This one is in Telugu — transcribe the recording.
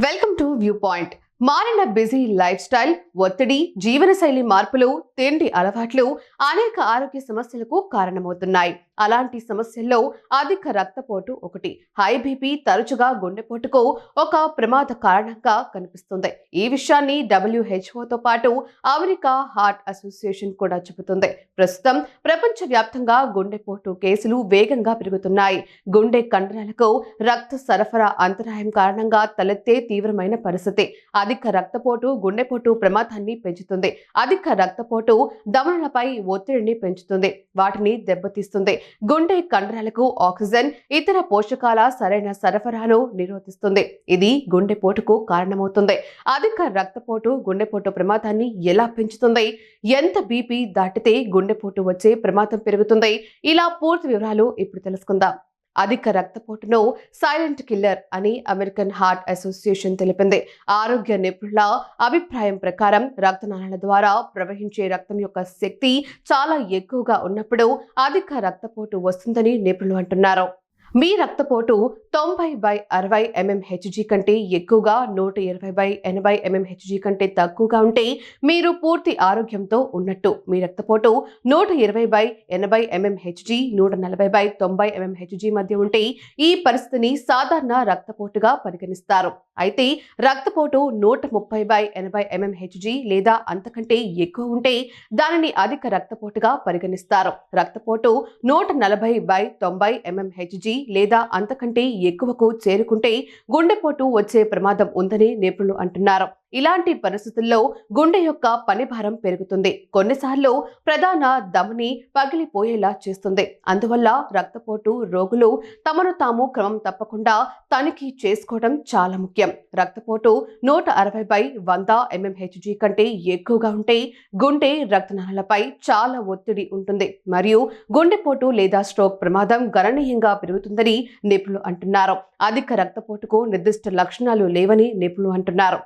Welcome to view point. మారిన బిజీ లైఫ్ స్టైల్, ఒత్తిడి, జీవనశైలి మార్పులు, తిండి అలవాట్లు అనేక ఆరోగ్య సమస్యలకు కారణమవుతున్నాయి. అలాంటి సమస్యల్లో అధిక రక్తపోటు ఒకటి. హై బీపీ తరచుగా గుండెపోటుకు ఒక ప్రమాద కారణంగా కనిపిస్తుంది. ఈ విషయాన్ని WHO పాటు అమెరికా హార్ట్ అసోసియేషన్ కూడా చెబుతుంది. ప్రస్తుతం ప్రపంచవ్యాప్తంగా గుండెపోటు కేసులు వేగంగా పెరుగుతున్నాయి. గుండె కండరాలకు రక్త సరఫరా అంతరాయం కారణంగా తలెత్తే తీవ్రమైన పరిస్థితి. అధిక రక్తపోటు గుండెపోటు ప్రమాదాన్ని పెంచుతుంది. అధిక రక్తపోటు ధమనులపై ఒత్తిడిని పెంచుతుంది, వాటిని దెబ్బతీస్తుంది. గుండె కండరాలకు ఆక్సిజన్, ఇతర పోషకాల సరైన సరఫరాను నిరోధిస్తుంది. ఇది గుండెపోటుకు కారణమవుతుంది. అధిక రక్తపోటు గుండెపోటు ప్రమాదాన్ని ఎలా పెంచుతుంది? ఎంత బీపీ దాటితే గుండెపోటు వచ్చే ప్రమాదం పెరుగుతుంది? ఇలా పూర్తి వివరాలు ఇప్పుడు తెలుసుకుందాం. అధిక రక్తపోటును సైలెంట్ కిల్లర్ అని అమెరికన్ హార్ట్ అసోసియేషన్ తెలిపింది. ఆరోగ్య నిపుణుల అభిప్రాయం ప్రకారం రక్తనాళాల ద్వారా ప్రవహించే రక్తం యొక్క శక్తి చాలా ఎక్కువగా ఉన్నప్పుడు అధిక రక్తపోటు వస్తుందని నిపుణులు అంటున్నారు. మీ రక్తపోటు 90/60 mmHg కంటే ఎక్కువగా 120/80 mmHg కంటే తక్కువగా ఉంటే మీరు పూర్తి ఆరోగ్యంతో ఉన్నట్టు. మీ రక్తపోటు 120/80 mmHg 140/90 mmHg మధ్య ఉంటే ఈ పరిస్థితిని సాధారణ రక్తపోటుగా పరిగణిస్తారు. అయితే రక్తపోటు 130/80 mmHg లేదా అంతకంటే ఎక్కువ ఉంటే దానిని అధిక రక్తపోటుగా పరిగణిస్తారు. రక్తపోటు 140/90 mmHg లేదా అంతకంటే ఎక్కువకు చేరుకుంటే గుండెపోటు వచ్చే ప్రమాదం ఉందని నిపుణులు అంటున్నారు. ఇలాంటి పరిస్థితుల్లో గుండె యొక్క పనిభారం పెరుగుతుంది. కొన్నిసార్లు ప్రధాన ధమని పగిలిపోయేలా చేస్తుంది. అందువల్ల రక్తపోటు రోగులు తమను తాము క్రమం తప్పకుండా తనిఖీ చేసుకోవడం చాలా ముఖ్యం. రక్తపోటు 160/100 mmHg కంటే ఎక్కువగా ఉంటే గుండె రక్తనాళాలపై చాలా ఒత్తిడి ఉంటుంది మరియు గుండెపోటు లేదా స్ట్రోక్ ప్రమాదం గణనీయంగా పెరుగుతుందని నిపుణులు అంటున్నారు. అధిక రక్తపోటుకు నిర్దిష్ట లక్షణాలు లేవని నిపుణులు అంటున్నారు.